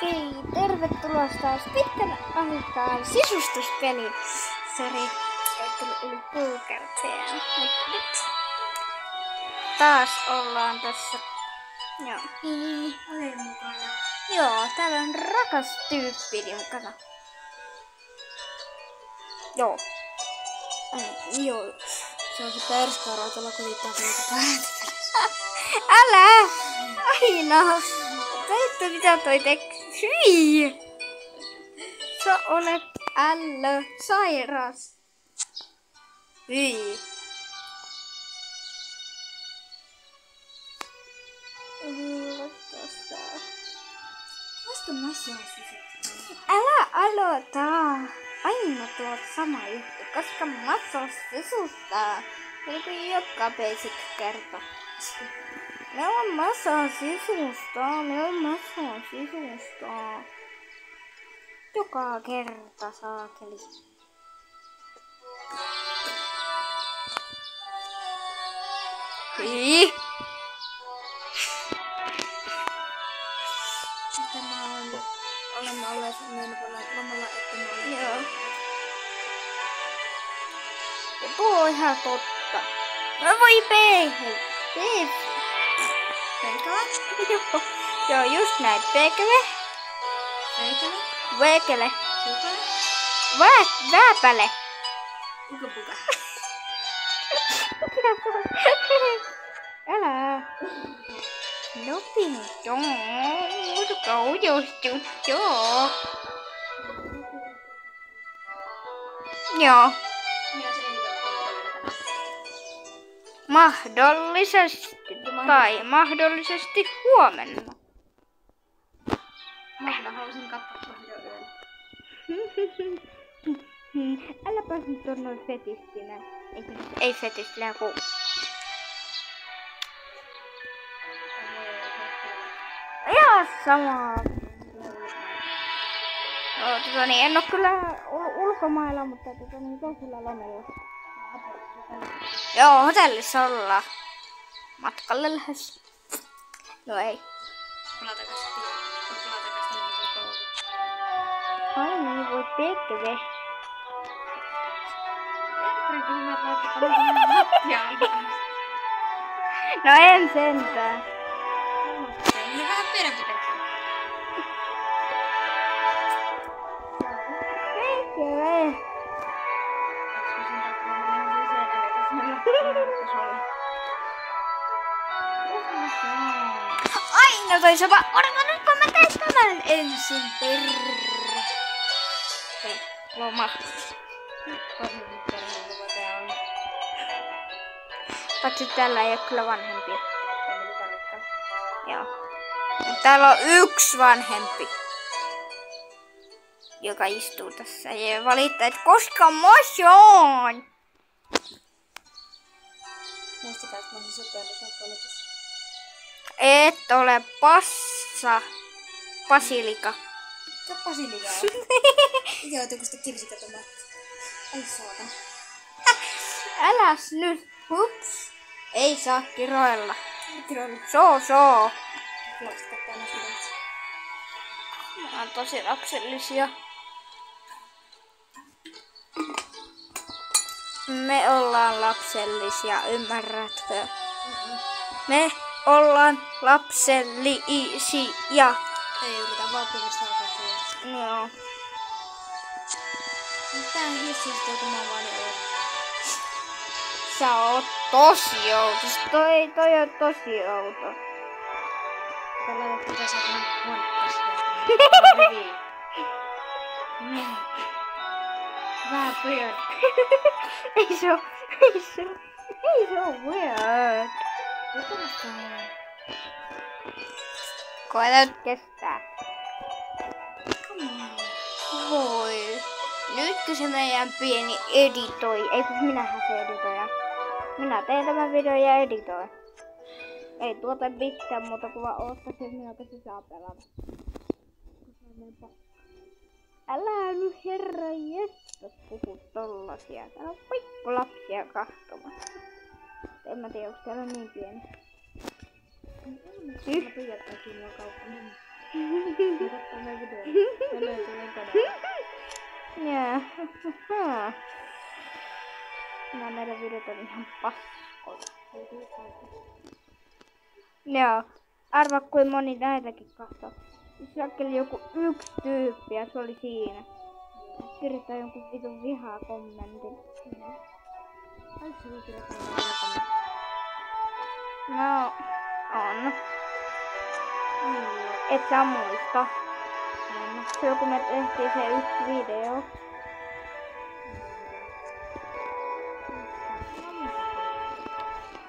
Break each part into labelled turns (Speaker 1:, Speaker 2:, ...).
Speaker 1: Okei, tervetuloa taas pitkän aikaan sisustuspeliin. Sori, ei tullut yli kuukauteen. Mut nyt taas ollaan tässä. Joo.
Speaker 2: Olen mukana.
Speaker 1: Joo, täällä on rakas tyyppi mukana. Joo. Joo.
Speaker 2: Se on se perskara tuolla kotitaan.
Speaker 1: Älä! Aina! Teitte mitä toi tekee? Hyi! Sä olet sairas. Hyi.
Speaker 2: Vasta massaasi.
Speaker 1: Älä aloita! Aina tuo sama juttu, koska massas sisustaa. Eli joka basic kerta. Meillä on massaa sisustaa, joka kerta saakeli. Hyi!
Speaker 2: Olemme olleet niin paljon lomalla, että me olemme...
Speaker 1: Joo. Ja tuo on ihan totta. No voi peihe!
Speaker 2: Peikala?
Speaker 1: Joo. Joo, just näin. Pekele.
Speaker 2: Peikala?
Speaker 1: Vekele.
Speaker 2: Pukala?
Speaker 1: Vääpäle.
Speaker 2: Ukapuka.
Speaker 1: Älä. Nopin. Joo. Joo. Joo. Mahdollisesti. Tai mahdollisesti huomenna.
Speaker 2: Mä halusin katsoa videoyön.
Speaker 1: Äläpäs nyt on noin fetistinä. Ei fetistinä, kun... Ihan sama. No, niin, en oo kyllä ulkomailla, mutta niin toisella lomella. Joo, hotellissa ollaan. Matkalle lähes. No ei. Ai niin, voi pekve. No en sentään.
Speaker 2: Ne vähän pidempi tekee.
Speaker 1: Pekve. Aina toi sama. Odota nyt kun mä teen tämän ensin. Hei, loma. Paitsi täällä ei oo kyllä vanhempia. Joo. Täällä on yksi vanhempi, joka istuu tässä ja valittaa, että koska motion.
Speaker 2: Muistakaa, että mä oon se sopeudusappolitus.
Speaker 1: Et ole passa. Basilika.
Speaker 2: Se on basilikaa. Itse ootteko sitä kirsikatomaattia? Ai saatana.
Speaker 1: Äläs nyt. Hups. Ei saa kiroilla.
Speaker 2: Kiroilla.
Speaker 1: Soo.
Speaker 2: Lapset kattaa näistä videoita.
Speaker 1: Mä oon tosi lapsellisia. Me ollaan lapsellisia, ymmärrätkö? Me ollaan lapsellisia.
Speaker 2: Ei yritä vaan piristää katsoa.
Speaker 1: Joo.
Speaker 2: Tää on hissistä, kun mä vaan oon.
Speaker 1: Sä oot tosi outo. Toi on tosi outo.
Speaker 2: Tällä pitää saada huonettaisia.
Speaker 1: Vähän weird. Ei se oo weird.
Speaker 2: Jokaista on.
Speaker 1: Koeta nyt kestää.
Speaker 2: Come on.
Speaker 1: Voi. Nytkö se meidän pieni editoi? Ei kun minähän se editoija. Minä teen tämän videon ja editoin. Ei tuota mitään muuta kuin vaan oottaisi, että minä se saa pelata. Älä nyt herra jestas puhu tollasia. Täällä on pikkulapsia kahtomassa. En mä tiedä, onko täällä niin pieni.
Speaker 2: Mä pyydän, että kyllä on kauppa. Katsotaan meidän videoja. Ja löytyy meidän kanava.
Speaker 1: Jää. Nämä meidän videot on ihan paskoja. Joo. Arvaa kuin moni näitäkin katsoo. Se oli joku yksi tyyppi ja se oli siinä. Kirjoittaa jonkun vitun vihaa kommentin.
Speaker 2: Ai se voi kirjoittaa vihaa kommentin.
Speaker 1: No, on.
Speaker 2: Niin.
Speaker 1: Et sä muista. Silloin kun me tehtiin se yksi video.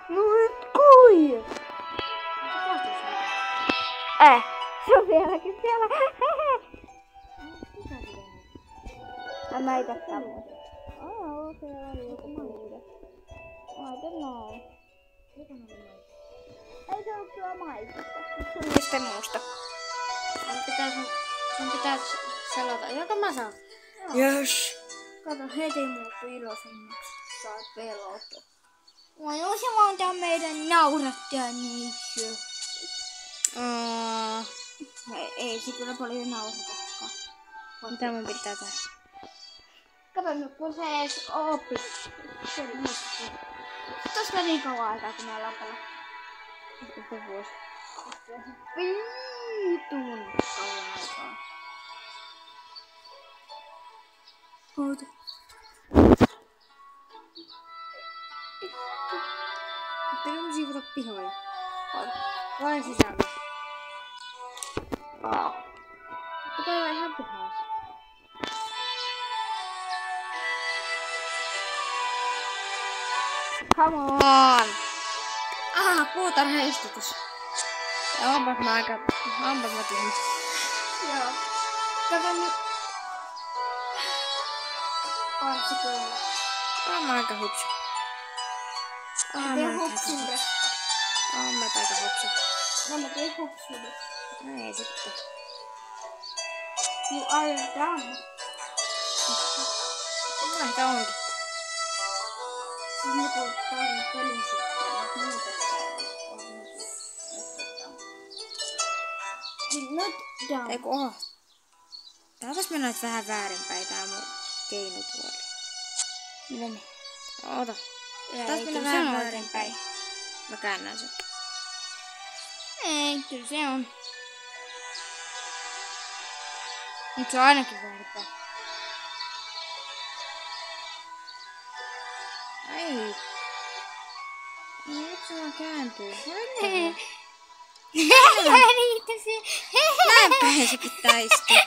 Speaker 1: No nyt kui! Se on vieläkin siellä. Mä ei tästä muista. Se oli joku puhude. I don't know. Ei se ole kyllä maitosta. Se on mistä muusta.
Speaker 2: Sun pitää selata. Joko mä saan?
Speaker 1: Yes. Kato, heti muuttu iloisemmaksi. Saat pelottua. No se vaan tää meidän naurattaja niissä. Ei se kyllä paljon nauratakaan.
Speaker 2: Mitä mun pitää tehdä?
Speaker 1: Kato nyt kun se ees oppi. Se oli muistettu. Tosta niin kauan aikaa kun me ollaan pelattu.
Speaker 2: Koko vuosi.
Speaker 1: Viitun kauan aikaa. Oota.
Speaker 2: Pitääkö me siivota pihoja? Vai sisällä? Pitää olla ihan pihaa.
Speaker 1: Come on!
Speaker 2: Puutarhaistutus. Ja onpas mä tyhmä.
Speaker 1: Joo. Kato nyt. On se kyllä.
Speaker 2: Oon mä aika hupsu.
Speaker 1: Tee hupsuudesta.
Speaker 2: Oon mä aika hupsu.
Speaker 1: Mä teen hupsuudesta.
Speaker 2: Ei sitten.
Speaker 1: You are done.
Speaker 2: No ehkä onkin.
Speaker 1: Siis nyt on paljon pelin suhteen. Not done.
Speaker 2: Eiku oho. Täällä mennä nyt vähän väärinpäin tää mun keinutuoli.
Speaker 1: Miten?
Speaker 2: Oota. Taas mennä vähän väärinpäin. Mä käännän sen.
Speaker 1: Ei, kyllä se on. Mut se on ainakin väärinpäin.
Speaker 2: Ai. Nyt se vaan kääntyy. Näin päin se pitää istua.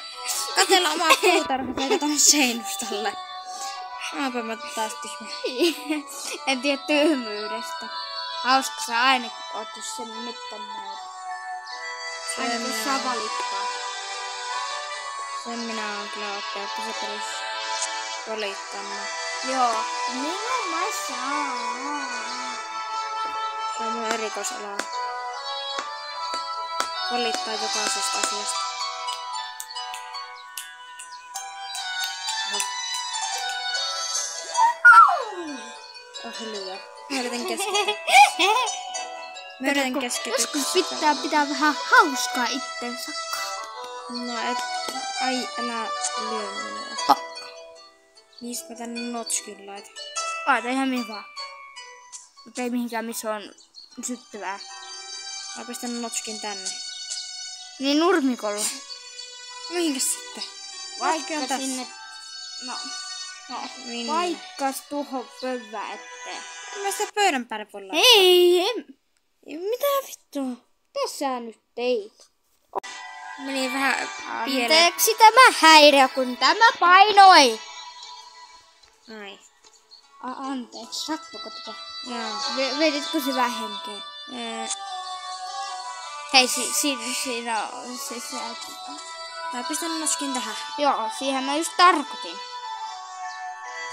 Speaker 2: Katella omaa puutarhaa eikä tonne seinustalle. Aapa mä taas tyhmä.
Speaker 1: En tiedä tyhmyydestä. Hauska sä ainakin oot, jos sen mittaan. Ainakin jos saa valittaa.
Speaker 2: Sen minä oon kyllä oppinut, että se tulisi valittamaan.
Speaker 1: Joo. Minun mä saan.
Speaker 2: Se on mun erikoisalaa. Valittaa jokaisesta asiasta. Oh hiljaa. Mä yritän keskittyä.
Speaker 1: Joskus pitää vähän hauskaa itsensä.
Speaker 2: No et... Ai, älä lyö minua. Niistä mä tänne notskin laitan.
Speaker 1: Laita ihan mihin vaan. Mutta ei mihinkään missä on syttyvää.
Speaker 2: Mä pistän notskin tänne.
Speaker 1: Niin nurmikolle.
Speaker 2: Mihinkäs sitten?
Speaker 1: Vaikka
Speaker 2: tässä.
Speaker 1: sinne... No.
Speaker 2: Minne?
Speaker 1: Vaikka tuohon pöydän eteen.
Speaker 2: En mä sitä pöydän päälle voi laittaa.
Speaker 1: Ei!
Speaker 2: Mitä vittua?
Speaker 1: Tässä nyt teit.
Speaker 2: Meni vähän pieleen.
Speaker 1: Anteeksi tämä häiriö, kun tämä painoi.
Speaker 2: Ai.
Speaker 1: Anteeksi, sattuko tätä?
Speaker 2: Joo.
Speaker 1: Veditkö se vähän henkeen? Hei, siinä on se sieltä.
Speaker 2: Mä pistän notskin tähän.
Speaker 1: Joo, siihen mä just tarkoitin.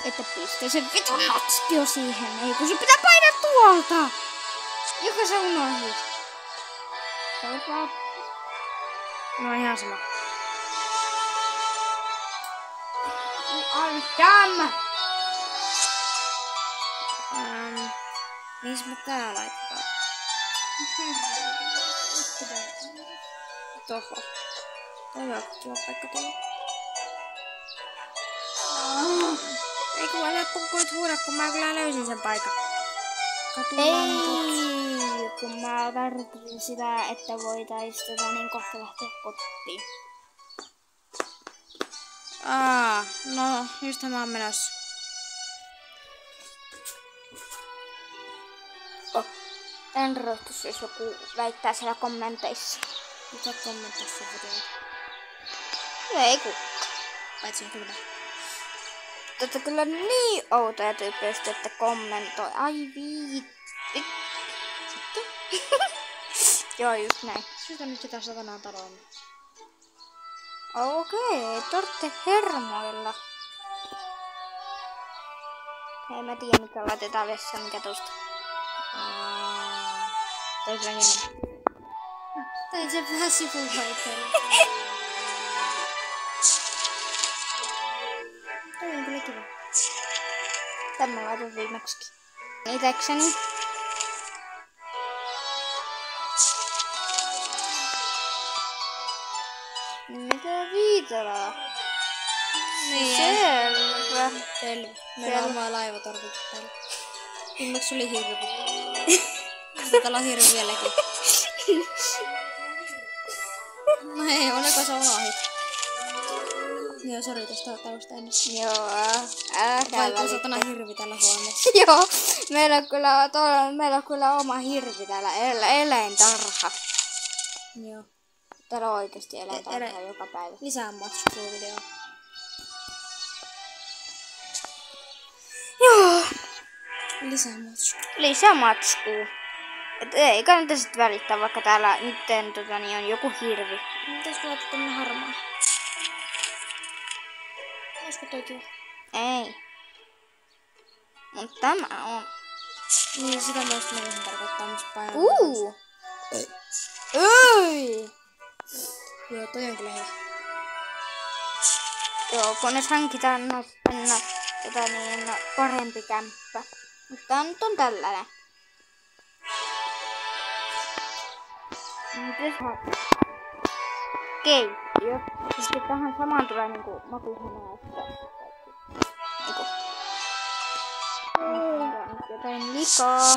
Speaker 1: Että pistä se vitun notski jo siihen. Ei, kun se pitää painaa tuolta. Joka sä unohdit. Se on vaan...
Speaker 2: No ihan sama.
Speaker 1: On tämä.
Speaker 2: Mihin mä tää laitetaan? Toho. Toi on kiva paikka tulla. Ei kun älä puhuit huuda, kun mä kyllä löysin sen paikan.
Speaker 1: Ei, kun mä tarvitsin sitä, että voitais niin kohta lähteä kotiin.
Speaker 2: No justhan mä oon menossa.
Speaker 1: En rohtus, jos joku väittää siellä kommenteissa.
Speaker 2: Mitä kommentoissa sen videoon?
Speaker 1: Ei ku.
Speaker 2: Paitsi kyllä.
Speaker 1: Tätä kyllä niin outoja tyyppejä, että kommentoi. Ai viitti. Sitten. Joo, just näin.
Speaker 2: Syytä nyt sitä satanaan taloon.
Speaker 1: Okei, tarvitse hermoilla. Hei, mä tiedän mikä laitetaan vessaan, mikä tosta.
Speaker 2: Toi kyllä hieno. Tai se vähän sivuhaitella. Toi on kyllä kiva.
Speaker 1: Tämä laitan viimeksikin. Itekseni. Mitä viitelää?
Speaker 2: Niin.
Speaker 1: Selvä.
Speaker 2: Meillä on omaa laivatorvit täällä. Viimeksi oli hirvi. Sitten täällä on hirvi vieläkin. No ei, oliko se ohi? Joo, sori tästä taustaäänessä.
Speaker 1: Joo, älkää
Speaker 2: Vaikka satana hirvi täällä huoneessa.
Speaker 1: Joo, meillä on kyllä oma hirvi täällä, eläintarha.
Speaker 2: Joo.
Speaker 1: Täällä on oikeesti eläintarha joka päivä.
Speaker 2: Lisää matskua video.
Speaker 1: Joo.
Speaker 2: Lisää matskua.
Speaker 1: Matskuu. Et ei kannata sit välittää, vaikka täällä nyt on joku hirvi.
Speaker 2: Mitäs kun laitat tämmönen harmaa? Olisiko toi kiva?
Speaker 1: Ei. Mut tämä on.
Speaker 2: Niin, sitä myös meidän tarkoittaa, missä painaa.
Speaker 1: Ei!
Speaker 2: Joo, toi on kyllä hyvä.
Speaker 1: Joo, kunnes hankitaan parempi kämppä. Mutta nyt on tällainen. Mites keittiö. Ja sitten tähän samaan tulee niinku makuuhuoneesta. Niinku. Jotain likaa.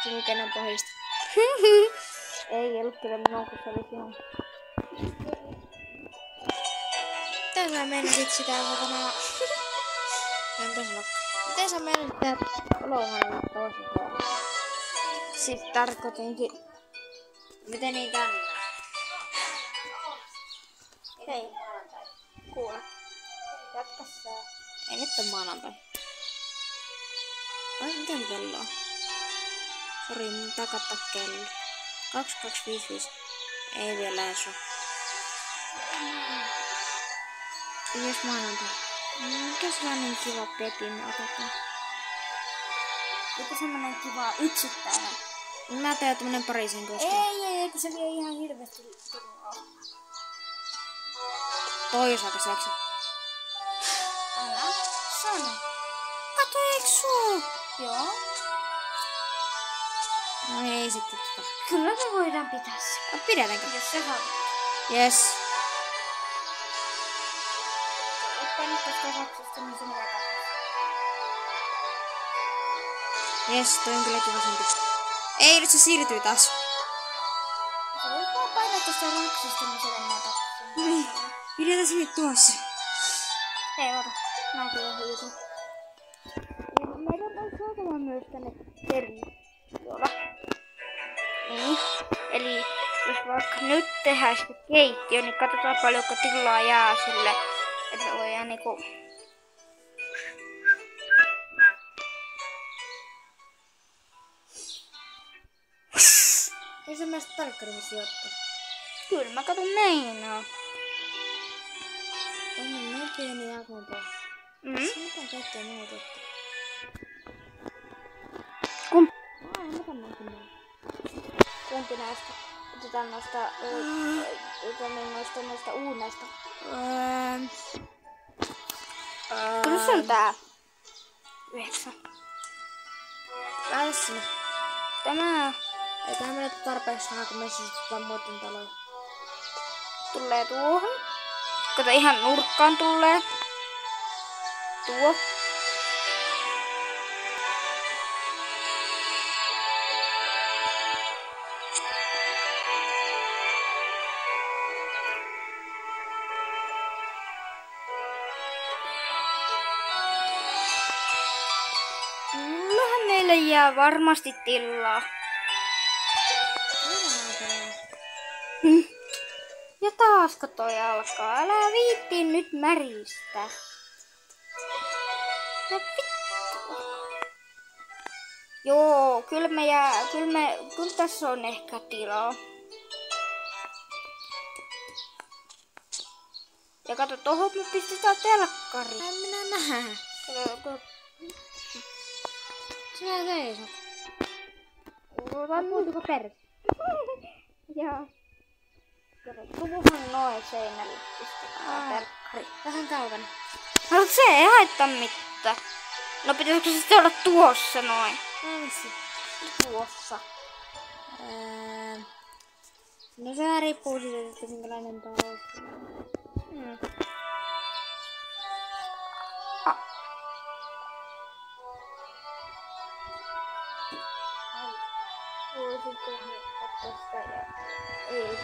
Speaker 2: Sulkeinen pohjista.
Speaker 1: Ei ollut kyllä minun, kun se oli sinun.
Speaker 2: Miten sä menisit sitä satana? Entä sanokka? Miten sä menisit tää olohuoneelle toisella?
Speaker 1: Siis tarkoitinkin.
Speaker 2: Miten niin tänne?
Speaker 1: Hei. Kuule. Jatka sä.
Speaker 2: Ei nyt on maanantai. Ai mitä kello on? Sori, mun pitää kattaa kello. 2255. Ei vielä edes oo. Jos maanantai. Mikä sellainen kiva petin otetaan?
Speaker 1: Eikö semmonen kiva yksittäinen?
Speaker 2: Mä teen tämmönen Pariisin koski.
Speaker 1: Ei, kun se vie ihan hirveesti tilaa.
Speaker 2: Toi jos alkas jaksa.
Speaker 1: Älä sano.
Speaker 2: Kato, eikö suu?
Speaker 1: Joo.
Speaker 2: No ei sitten tota.
Speaker 1: Kyllä me voidaan pitää se.
Speaker 2: Pidetäänkö?
Speaker 1: Jos se haluaa.
Speaker 2: Yes.
Speaker 1: Ottaa nyt tästä raksasta, niin se menee takaisin.
Speaker 2: Yes, toi on kyllä kiva sempi. Ei, nyt se siirtyy taas.
Speaker 1: Se voi vaan painaa tästä raksasta, niin se menee takaisin.
Speaker 2: Pidetään se nyt tuossa.
Speaker 1: Ei ota. Mä kyllä hiisin. Meidän on saatava myös tänne termijolla. Niin. Eli jos vaikka nyt tehdään sitä keittiö, niin katsotaan paljonko tilaa jää sille, että voidaan niinku.
Speaker 2: Ei se meistä tarkkarin sijoittaa.
Speaker 1: Kyllä mä katon meinaa.
Speaker 2: On niin pieni asunto. Se mitä kaikkea muuta ottaa.
Speaker 1: Kumpi?
Speaker 2: Mä tänne kyllä.
Speaker 1: Kumpi näistä? Otetaan noista uuneista. Kyllä se on tää. 9.
Speaker 2: Laita sinne.
Speaker 1: Tämä.
Speaker 2: Eiköhän menet tarpeeksi saada, kun meissä sitten muuten taloja.
Speaker 1: tulee tuohon. Kato, ihan nurkkaan tulee. Tuo. Kyllähän meille jää varmasti tilaa. Ja taasko toi alkaa? Älä viitti nyt märistä. Ja vittu. Joo, kyllä tässä on ehkä tilaa. Ja kato, tohon me pistetään telkkari.
Speaker 2: En minä näe. Sinä seisot. Puhutuko perse?
Speaker 1: Joo. Kato, tuohon noin seinälle pistetään telkkari.
Speaker 2: Vähän kaukana.
Speaker 1: No se ei haittaa mitään. No pitäisikö se sitten olla tuossa noin?
Speaker 2: Ensi.
Speaker 1: Tuossa.
Speaker 2: No se riippuu siitä, että minkälainen talous.
Speaker 1: Voisitko tästä ja ei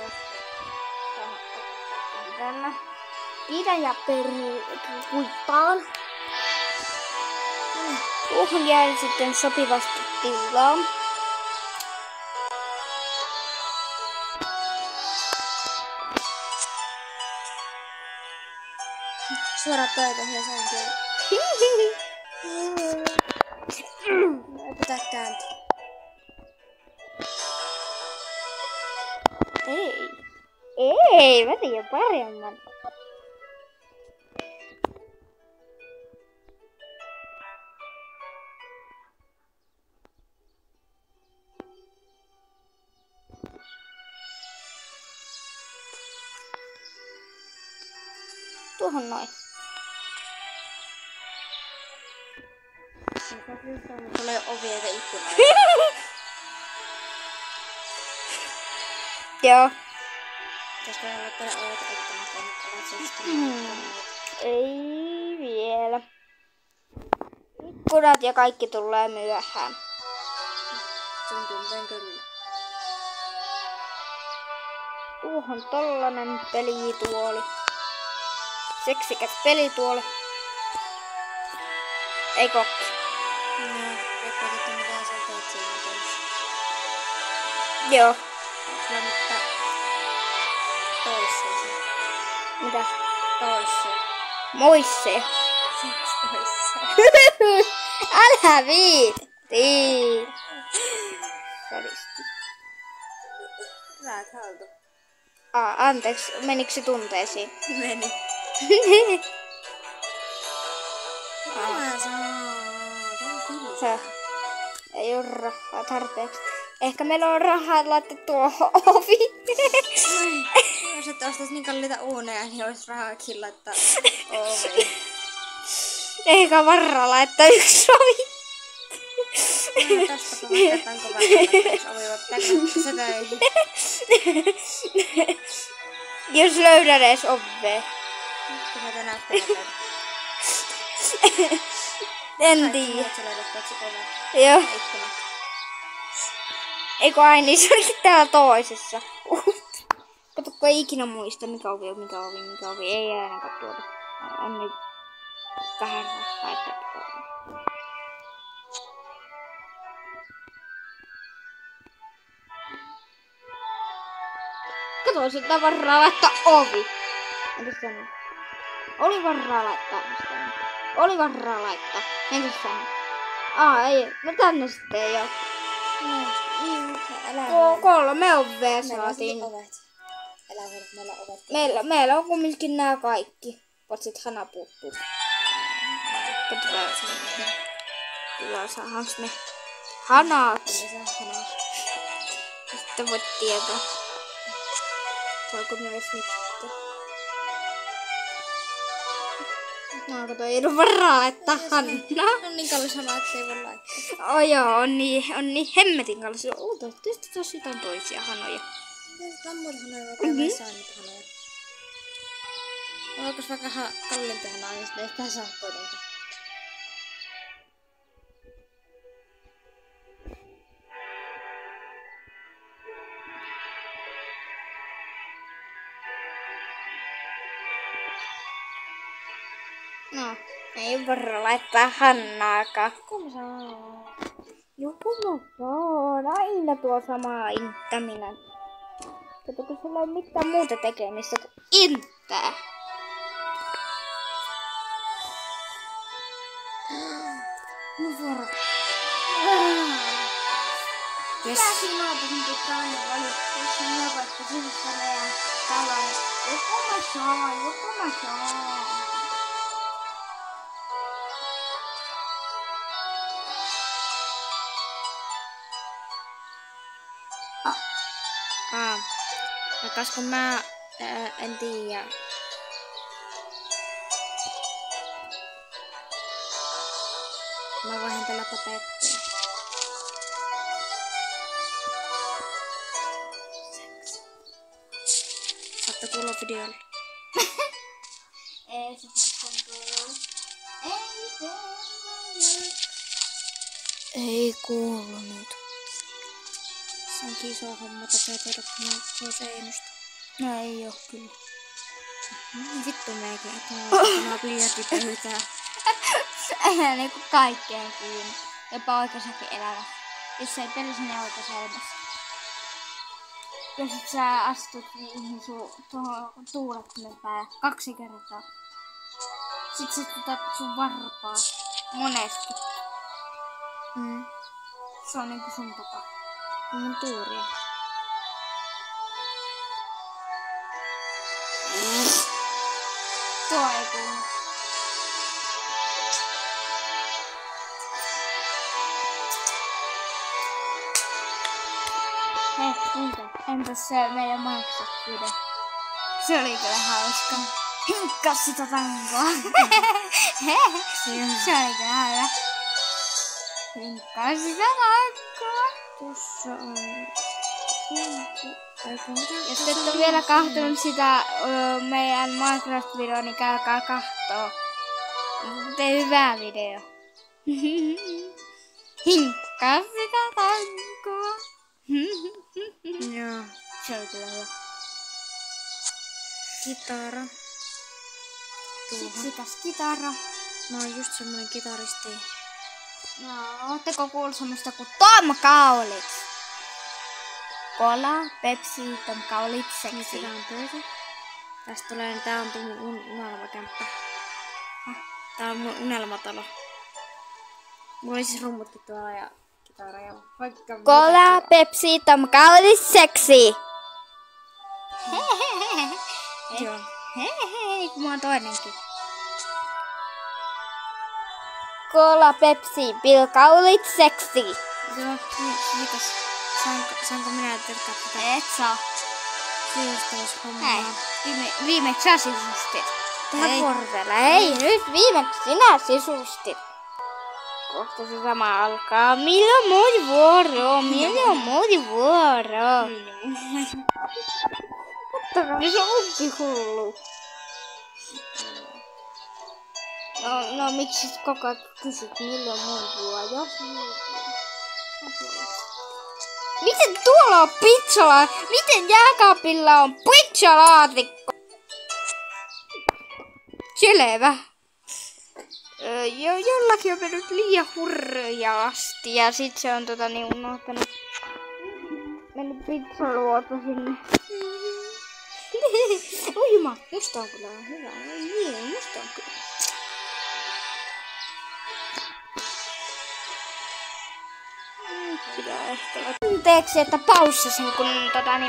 Speaker 1: tänne. Pidän ja kuittaan. Tuohon jää sitten sopivasti tilaa.
Speaker 2: Suorat pöytä ja sänkyyn. Pitää kääntää.
Speaker 1: Ei, mä tiedän paremman. Tuohon noin.
Speaker 2: Tulee ovi eikä ikkuna.
Speaker 1: Joo.
Speaker 2: Pitäisikö laittaa ovet ikkunasta?
Speaker 1: Ei vielä. Ikkunat ja kaikki tulee myöhään.
Speaker 2: Sen tuntee kyllä.
Speaker 1: Tuohon tollanen pelituoli. Seksikäs pelituoli. Ei kokki.
Speaker 2: No, riippuu, että mitä sä teet siinä töissä.
Speaker 1: Joo.
Speaker 2: Sulla mutta toisseesi.
Speaker 1: Mitä?
Speaker 2: Toisse.
Speaker 1: Moisse.
Speaker 2: Siksi toisse.
Speaker 1: Älä viitti. Sadisti.
Speaker 2: Raat haltu.
Speaker 1: Anteeksi, menikö se tunteisiin?
Speaker 2: Meni.
Speaker 1: Se ei ole rahaa tarpeeksi. Ehkä meillä on rahaa laittaa tuohon ovi.
Speaker 2: Jos et ostais niin kalliita uuneja, niin olisi rahaakin laittaa ovi.
Speaker 1: Eikä varraa laittaa yksi ovi.
Speaker 2: No tästä kovastetaan kovasti, jos ovi voi pitää se töihin.
Speaker 1: Jos löydän edes ovea.
Speaker 2: Kyllä te näyttää.
Speaker 1: En tiedä.
Speaker 2: Sä löydät paitsi ovea.
Speaker 1: Joo.
Speaker 2: Ikkuna.
Speaker 1: Eikö ai niin, se olikin täällä toisessa. Kato, kun ei ikinä muista, mikä ovi on, mikä ovi. Ei ainakaan tuota. On nyt vähän rahaa, että kato, sitä varraa laittaa ovi. Entäs sano? Oli varraa laittaa. Oli varraa laittaa. Entäs sano? Ei. No tänne sitten ei oo. Kolme ovea saatiin. Meillä on kumminkin nää kaikki. Patsit hana puuttuu. Katsotaan sen. Kyllä saadaanko me hanat. Sitten voit tietää. Saako myös mitään. No kato, ei ole varaa laittaa Hanna.
Speaker 2: On niin kallis hanaa, ettei voi laittaa.
Speaker 1: Joo, on niin hemmetin kallis. Tietysti taas jotain toisia hanoja.
Speaker 2: Mitäs on muita hanoja, vai me saa niitä hanoja? Haluatkos vaikka kalliimpia naamista, ei sitä saa kuitenkin.
Speaker 1: No, ei voida laittaa Hannaakaan.
Speaker 2: Kuka saa?
Speaker 1: Joku on aina tuo sama inttäminen. Kato, kun sulla ei ole mitään muuta tekemistä kuin inttää.
Speaker 2: Mun vuoro.
Speaker 1: Yes. Mitä sinua kun pitää aina valittaa? Jos on joku, sinusta meidän talon. Joku mä saan.
Speaker 2: Ja koska mä en tiedä. Mä voin tällä tapettia. Saatte kuulla videolla.
Speaker 1: Ei se kuulu.
Speaker 2: Ei kuulunut. Se onkin iso homma tapetoida, kun se on seinusta.
Speaker 1: No ei oo kyllä.
Speaker 2: Vittu meikin, että mä oon biljardipöytää.
Speaker 1: Eihän niinku kaikkeen kiinni. Jopa oikeassakin elämässä. Jos ei pelisi, niin oikeuselämässä. Jos et sä astut niihin tuohon tuulettimen päälle 2 kertaa. Sit sä tutat sun varpaa. Monesti. Se on niinku sun tapa.
Speaker 2: Mun tuuria.
Speaker 1: Tuo ei kuulu. Hei, entäs se meidän Minecraft-video? Se oli kyllä hauska. Hinkkas sitä tankoa. Se oli kyllä hyvä. Hinkkas sitä tankoa.
Speaker 2: Tuossa on...
Speaker 1: Jos et ole vielä kahtonut sitä meidän Minecraft-videoa, niin käykää kahtoo. Tee hyvä video. Hinkkaa sitä tankoa.
Speaker 2: Joo.
Speaker 1: Se oli kyllä hyvä.
Speaker 2: Kitara.
Speaker 1: Siksikäs kitara.
Speaker 2: Mä oon just semmonen kitaristi.
Speaker 1: No, ootteko kuullut semmoista kuin Tom Kaulitz? Cola, Pepsi, Tom Kaulitz, seksi.
Speaker 2: Tää on toisi. Tästä tulee, tää on mun unelmakämppä. Tää on mun unelmatalo. Mulla oli siis rummutkin tuolla ja kitara ja vaikka...
Speaker 1: Cola, Pepsi, Tom Kaulitz, seksi.
Speaker 2: Joo.
Speaker 1: Hei, kun mä oon toinenkin. Cola, Pepsi, Bill Kaulitz, seksi.
Speaker 2: Joo, mitäs? Saanko minä terkkaa tätä?
Speaker 1: Et saa.
Speaker 2: Sisustushommaa.
Speaker 1: Hei, viimeksi sä sisustit.
Speaker 2: Tähän
Speaker 1: Ei.
Speaker 2: vuorotella.
Speaker 1: Ei, nyt viimeksi sinä sisustit. Kohta se sama alkaa. Milloin muut vuoro? Milloin muut vuoro? Kattokaa, se onkin hullu. No miksi sit koko ajan kysyt milloin muut vuoro? Miten tuolla on pizzala? Miten jääkaapilla on pizzalaatikko? Selvä. Jollakin on mennyt liian hurjaasti ja sit se on unohtanut. Mennyt pizzaluoto sinne. Oi juma, musta on kyllä hyvä. Ei, musta on kyllä. Anteeksi, että paussasin, kun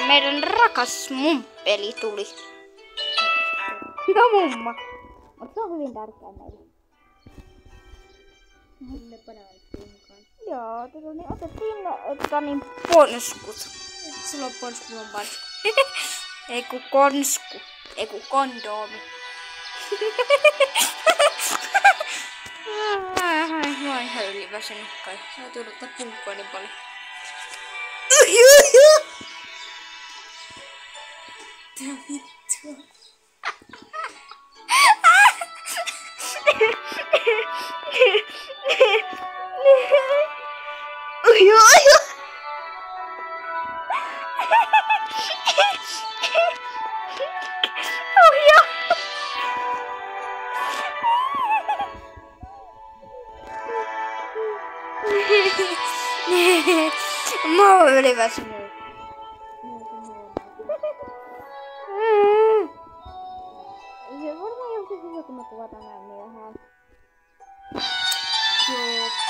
Speaker 1: meidän rakas mumppeli tuli. No mumma. Mutta se on hyvin tärkeä meille.
Speaker 2: Ne panevattiin mukaan.
Speaker 1: Joo, niin otettiin ponskut.
Speaker 2: Sulla on ponsku, mulla on pansku.
Speaker 1: Ei ku konsku. Ei ku kondoomi.
Speaker 2: Mä oon ihan yliväsynyt kai. Sä oot odottaa punkkua niin paljon. Tää vittua.
Speaker 1: Mä oon yliväsynyt. Se varmaan jonkin hyvä, kun mä kuvataan näin myöhään. Joo.